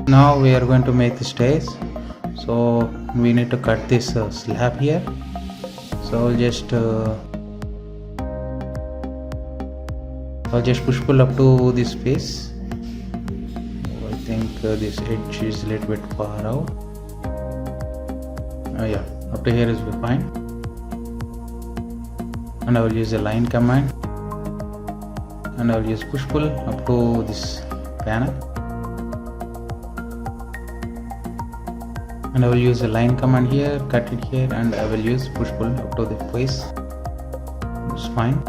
Now we are going to make the stairs, so we need to cut this slab here. So I'll just push pull up to this face. I think this edge is a little bit far out. Yeah, up to here is fine. And I will use the line command, and I will use push pull up to this panel, and I will use the line command here, cut it here, and I will use push pull up to the face. It's fine.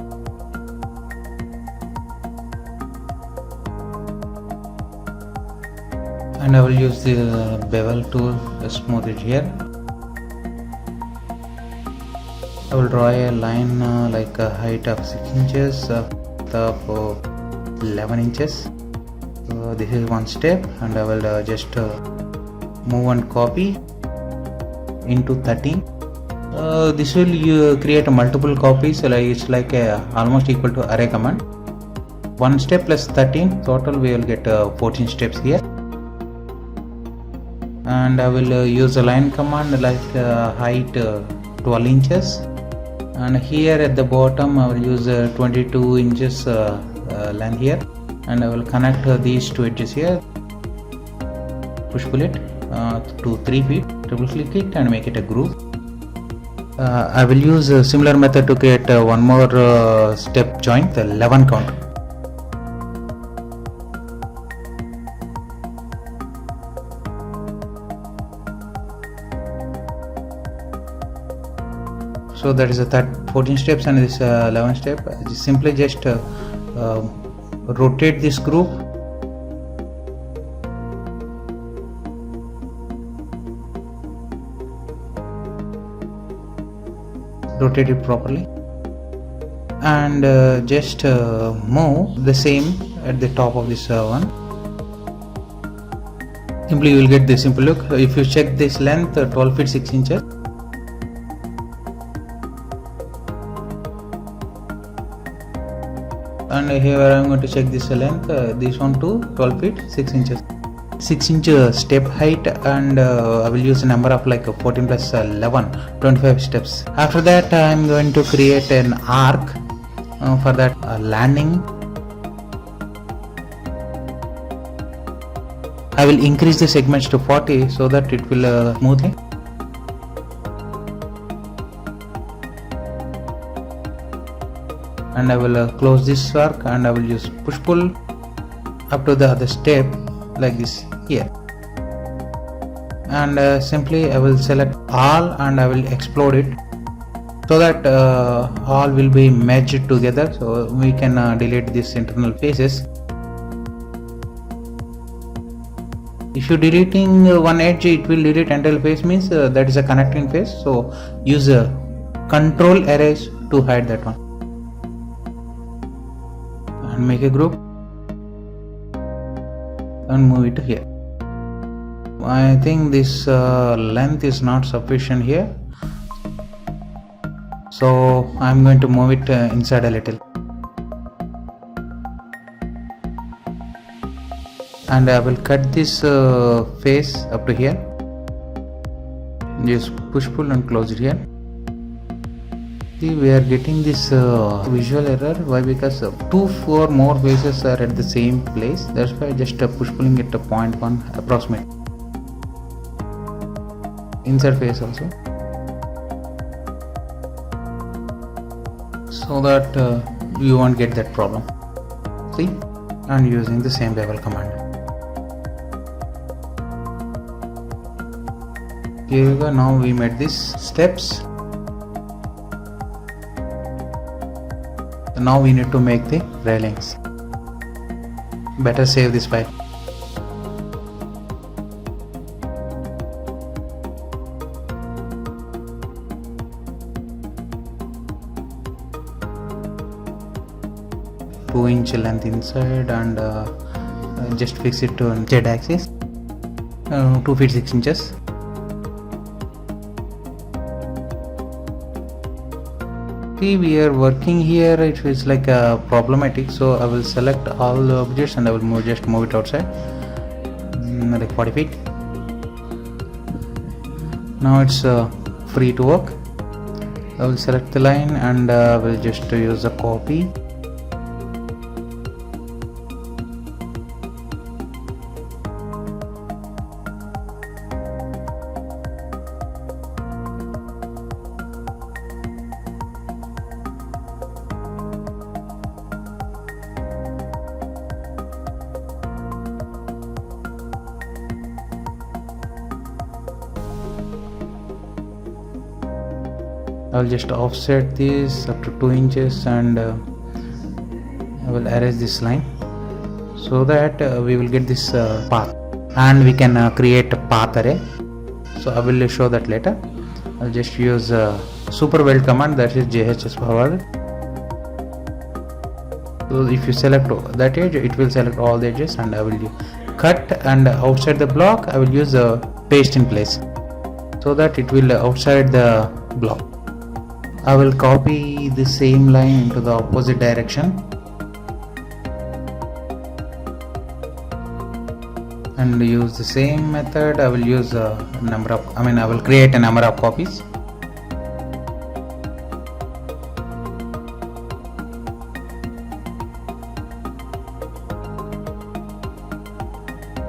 And I will use the bevel tool to smooth it here. I will draw a line like a height of 6 inches, depth of 11 inches. So this is one step, and I will just move and copy into 13. This will create multiple copies, so it's like almost equal to array command. One step plus 13, total we will get 14 steps here. And I will use the line command like height 12 inches, and here at the bottom I will use 22 inches length here, and I will connect these two edges here, push pull it to 3 feet, double click it and make it a groove. I will use a similar method to create one more step joint, the 11 count. So that is the 14 steps and this 11 step. Simply just rotate this group, rotate it properly, and just move the same at the top of this one. Simply you will get this simple look. If you check this length, 12 feet 6 inches. And here I am going to check this length, this one to 12 feet 6 inches. 6 inch step height, and I will use a number of like 14 plus 11, 25 steps. After that I am going to create an arc for that landing. I will increase the segments to 40 so that it will smoothly. And I will close this arc, and I will use push pull up to the other step like this here, and simply I will select all and I will explode it so that all will be merged together, so we can delete these internal faces. If you deleting one edge, it will delete entire face, means that is a connecting face, so use control erase to hide that one. And make a group and move it here. I think this length is not sufficient here, so I am going to move it inside a little, and I will cut this face up to here. Just push pull and close it here. See, we are getting this visual error. Why? Because 2 4 more faces are at the same place. That's why just push pulling it to 0.1 approximate. Insert face also, so that you won't get that problem. See, and using the same bevel command. Here we go. Now we made these steps. Now we need to make the railings. Better save this file. Inch length inside, and just fix it to Z axis, 2 feet 6 inches. See, we are working here, it feels like problematic, so I will select all the objects and I will just move it outside. like 40 feet. Now it's free to work. I will select the line and will just use a copy. I will just offset this up to 2 inches and I will erase this line so that we will get this path, and we can create a path array. So I will show that later. I'll just use super weld command, that is JHS forward. So if you select that edge, it will select all the edges, and I will cut, and outside the block I will use a paste in place so that it will outside the block. I will copy the same line into the opposite direction and use the same method. I will use I will create a number of copies.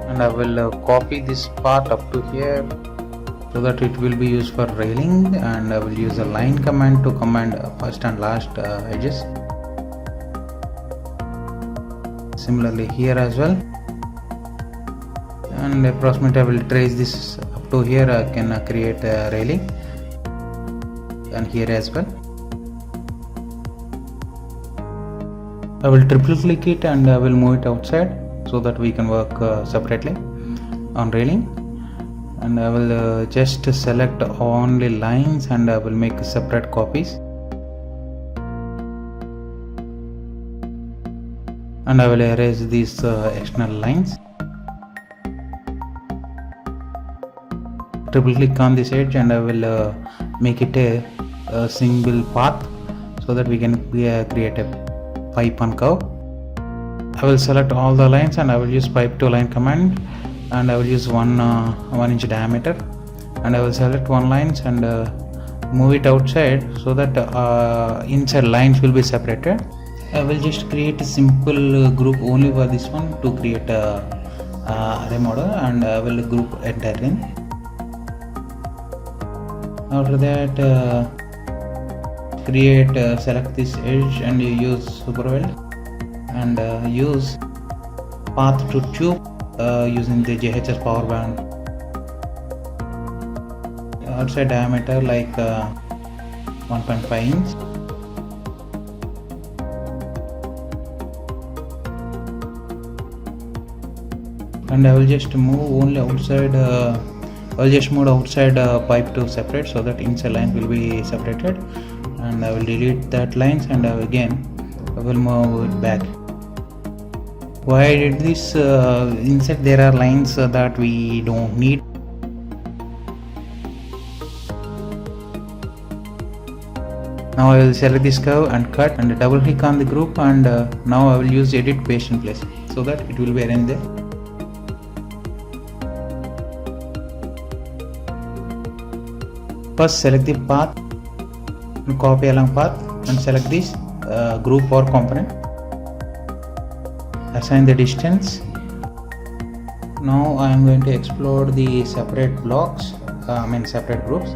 And I will copy this part up to here so that it will be used for railing, and I will use a line command to command first and last edges. Similarly here as well, and approximately I will trace this up to here. I can create a railing, and here as well. I will triple click it and I will move it outside so that we can work separately on railing. And I will just select only lines and I will make separate copies, and I will erase these external lines. Triple click on this edge and I will make it a single path so that we can create a pipe on curve. I will select all the lines and I will use pipe to line command, and I will use 1 inch diameter, and I will select one lines and move it outside so that inside lines will be separated. I will just create a simple group only for this one to create a array model, and I will group entirely. After that select this edge and you use super weld and use path to tube using the JHS power band. Outside diameter like 1.5 inch. And I will just move only outside. I'll just move outside pipe to separate so that inside line will be separated, and I will delete that lines and again I will move it back. Why I did this? Inside there are lines that we don't need. Now I will select this curve and cut and double click on the group, and now I will use edit paste in place so that it will be arranged there. First select the path and copy along path and select this group or component. Assign the distance. Now I am going to explore the separate blocks, separate groups.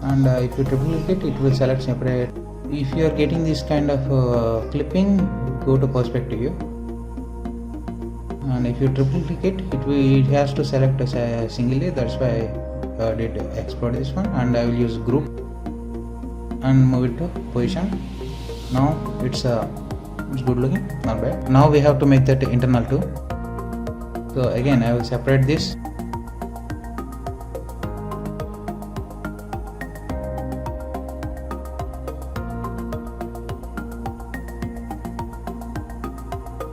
And if you triple click it will select separate. If you are getting this kind of clipping, go to perspective view. And if you triple click it has to select singly. That's why I did explore this one, and I will use group and move it to position. Now it's good looking, not bad. Now we have to make that internal too. So again I will separate this.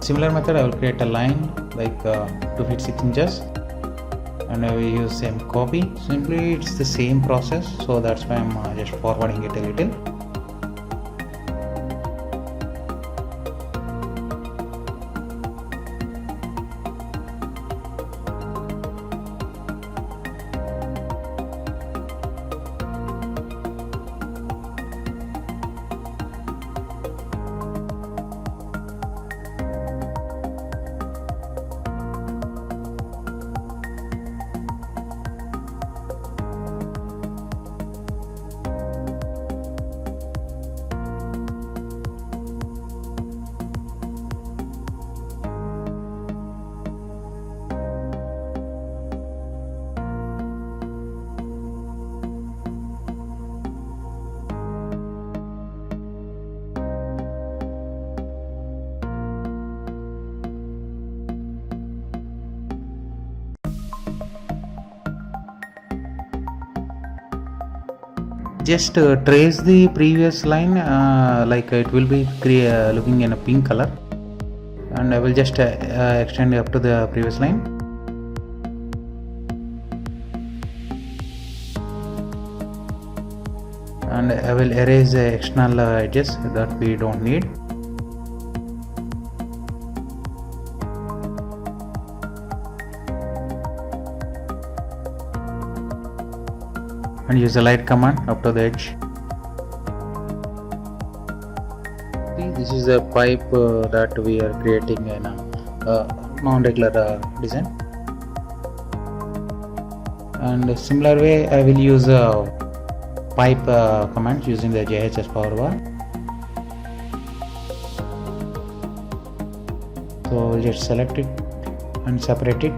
Similar method, I will create a line like 2 feet 6 inches, and I will use same copy. Simply it's the same process, so that's why I'm just forwarding it a little. Just trace the previous line, like it will be looking in a pink color, and I will just extend up to the previous line. And I will erase the external edges that we don't need. And use the light command up to the edge. See, this is a pipe that we are creating in a non-regular design. And similar way, I will use a pipe command using the JHS power bar. So we'll just select it and separate it.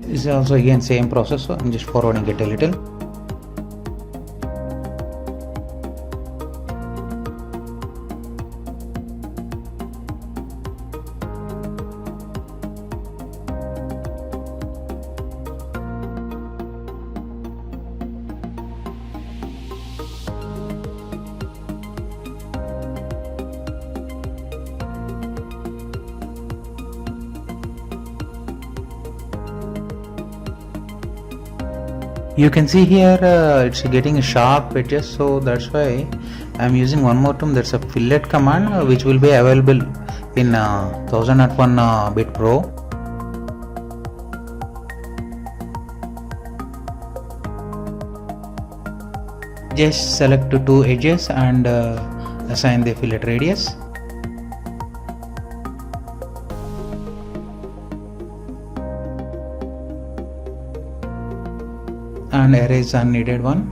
This is also again same process, so I'm just forwarding it a little. You can see here it's getting sharp edges, so that's why I'm using one more term, that's a fillet command, which will be available in 1001 bit pro. Just select two edges and assign the fillet radius. And erase unneeded one.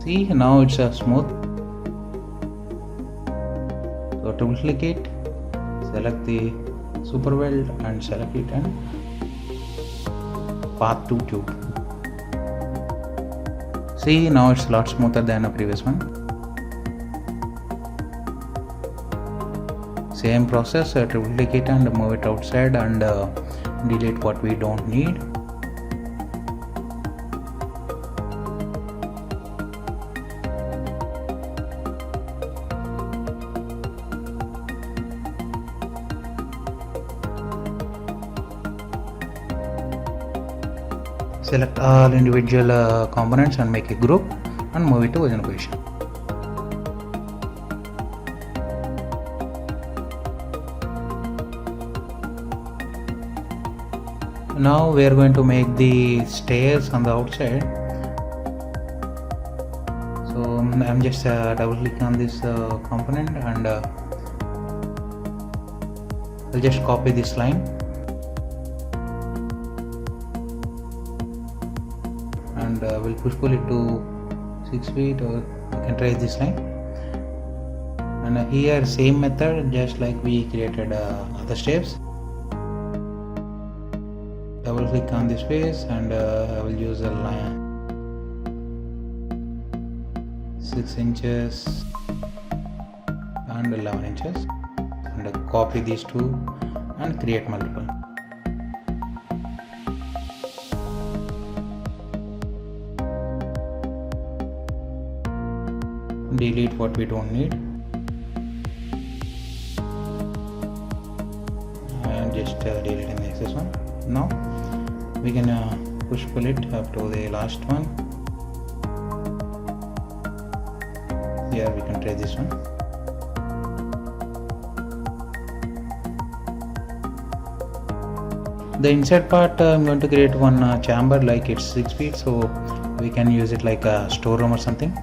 See, now it's smooth. So double click it, select the super weld and select it and path to tube. See, now it's a lot smoother than the previous one. Same process, triple click it and move it outside and delete what we don't need. Select all individual components and make a group and move it to original position. Now we are going to make the stairs on the outside. So I'm just double click on this component and I'll just copy this line. And we'll pull it to 6 feet, or you can try this line. And here same method, just like we created other steps. Double click on this face and I will use a line 6 inches and 11 inches and copy these two and create multiple. Delete what we don't need and just delete in the excess one. Now we can pull it up to the last one. Here we can try this one. The inside part, I'm going to create one chamber, like it's 6 feet, so we can use it like a storeroom or something.